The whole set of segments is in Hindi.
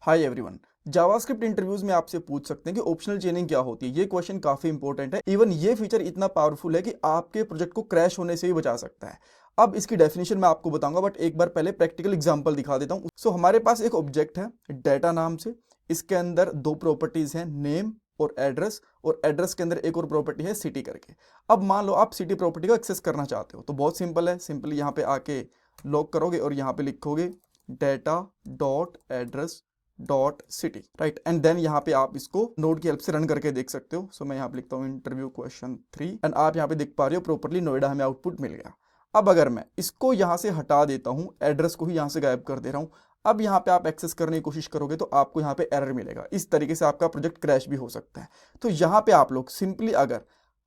Hi everyone. जावास्क्रिप्ट इंटरव्यूज में आपसे पूछ सकते हैं कि ऑप्शनल चेनिंग क्या होती है। ये क्वेश्चन काफी इंपॉर्टेंट है। इवन ये फीचर इतना पावरफुल है कि आपके प्रोजेक्ट को क्रैश होने से भी बचा सकता है। अब इसकी डेफिनेशन मैं आपको बताऊंगा, बट एक बार पहले प्रैक्टिकल एग्जांपल दिखा देता हूं। सो हमारे पास एक ऑब्जेक्ट है डेटा नाम से। इसके अंदर दो प्रॉपर्टीज हैं, नेम और एड्रेस के अंदर एक और प्रॉपर्टी है सिटी करके। अब मान लो आप सिटी प्रॉपर्टी को एक्सेस करना चाहते हो, तो बहुत सिंपल है। सिंपली यहाँ पे आके लॉग करोगे और यहाँ पे लिखोगे data dot address dot city, right. And then यहाँ पे आप इसको नोड की हेल्प से रन करके देख सकते हो। सो मैं यहाँ पे लिखता हूँ इंटरव्यू क्वेश्चन 3 एंड आप यहाँ पे देख पा रहे हो प्रॉपर्ली नोएडा हमें आउटपुट मिल गया। अब अगर मैं इसको यहाँ से हटा देता हूँ, एड्रेस को ही यहाँ से गायब कर दे रहा हूँ, अब यहाँ पे आप एक्सेस करने की कोशिश करोगे तो आपको यहाँ पे एरर मिलेगा। इस तरीके से आपका प्रोजेक्ट क्रैश भी हो सकता है। तो यहाँ पे आप लोग सिंपली अगर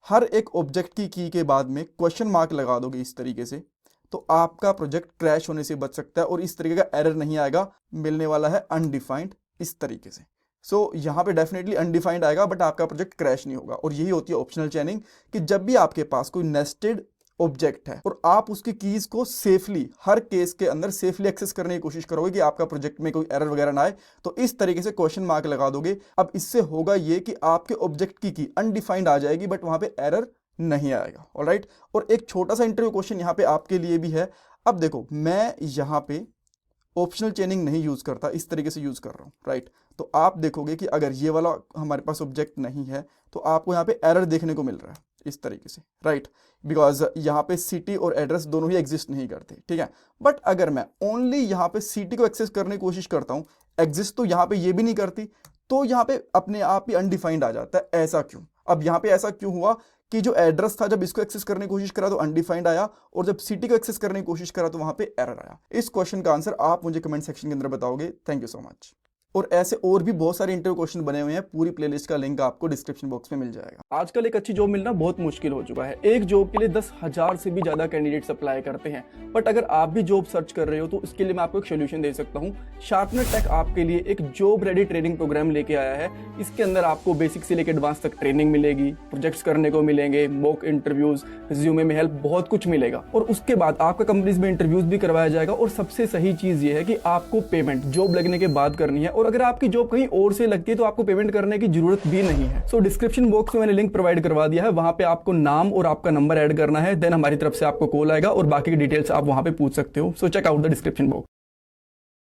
हर एक ऑब्जेक्ट की के बाद में क्वेश्चन मार्क लगा दोगे इस तरीके से, तो आपका प्रोजेक्ट क्रैश होने से बच सकता है और इस तरीके का एरर नहीं आएगा। मिलने वाला है अनडिफाइंड इस तरीके से। सो यहाँ पे डेफिनेटली अनडिफाइंड आएगा, बट आपका प्रोजेक्ट क्रैश नहीं होगा। और यही होती है ऑप्शनल चेनिंग, कि जब भी आपके पास कोई नेस्टेड ऑब्जेक्ट है और आप उसकी कीज को सेफली हर केस के अंदर सेफली एक्सेस करने की कोशिश करोगे कि आपका प्रोजेक्ट में कोई एरर वगैरह ना आए, तो इस तरीके से क्वेश्चन मार्क लगा दोगे। अब इससे होगा ये कि आपके ऑब्जेक्ट की अनडिफाइंड आ जाएगी, बट वहां पे एरर नहीं आएगा। ऑलराइट। और एक छोटा सा इंटरव्यू क्वेश्चन यहाँ पे आपके लिए भी है। अब देखो, मैं यहाँ पे ऑप्शनल चेनिंग नहीं यूज करता, इस तरीके से यूज कर रहा हूँ, राइट। तो आप देखोगे कि अगर ये वाला हमारे पास ऑब्जेक्ट नहीं है तो आपको यहाँ पे एरर देखने को मिल रहा है इस तरीके से, राइट। बिकॉज यहाँ पे सिटी और एड्रेस दोनों ही एग्जिस्ट नहीं करते, ठीक है। बट अगर मैं ओनली यहाँ पे सिटी को एक्सेस करने की कोशिश करता हूँ, एग्जिस्ट तो यहाँ पे ये भी नहीं करती, तो यहाँ पे अपने आप ही अनडिफाइंड आ जाता है। ऐसा क्यों? अब यहाँ पे ऐसा क्यों हुआ कि जो एड्रेस था जब इसको एक्सेस करने की कोशिश करा तो अनडिफाइंड आया, और जब सिटी को एक्सेस करने की कोशिश करा तो वहां पे एरर आया। इस क्वेश्चन का आंसर आप मुझे कमेंट सेक्शन के अंदर बताओगे। Thank you so much. और ऐसे और भी बहुत सारे इंटरव्यू क्वेश्चन बने हुए हैं, पूरी प्लेलिस्ट का लिंक आपको डिस्क्रिप्शन बॉक्स में मिल जाएगा। आजकल एक अच्छी जॉब मिलना बहुत मुश्किल हो चुका है। एक जॉब के लिए 10,000 से भी ज्यादा कैंडिडेट्स अप्लाई करते हैं। बट अगर आप भी जॉब सर्च कर रहे हो तो इसके लिए मैं आपको एक सोल्यूशन दे सकता हूँ। शार्पनर टेक आपके लिए एक जॉब रेडी ट्रेनिंग प्रोग्राम लेके आया है। इसके अंदर आपको बेसिक से लेकर एडवांस तक ट्रेनिंग मिलेगी, प्रोजेक्ट्स करने को मिलेंगे, मॉक इंटरव्यूज, रिज्यूमे में हेल्प, बहुत कुछ मिलेगा। और उसके बाद आपका कंपनीज में इंटरव्यूज भी करवाया जाएगा। और सबसे सही चीज ये है कि आपको पेमेंट जॉब लगने के बाद करनी है, और अगर आपकी जॉब कहीं और से लगती है तो आपको पेमेंट करने की जरूरत भी नहीं है। सो डिस्क्रिप्शन बॉक्स में मैंने लिंक प्रोवाइड करवा दिया है, वहां पे आपको नाम और आपका नंबर ऐड करना है। देन हमारी तरफ से आपको कॉल आएगा और बाकी की डिटेल्स आप वहां पे पूछ सकते हो। So check out the description box.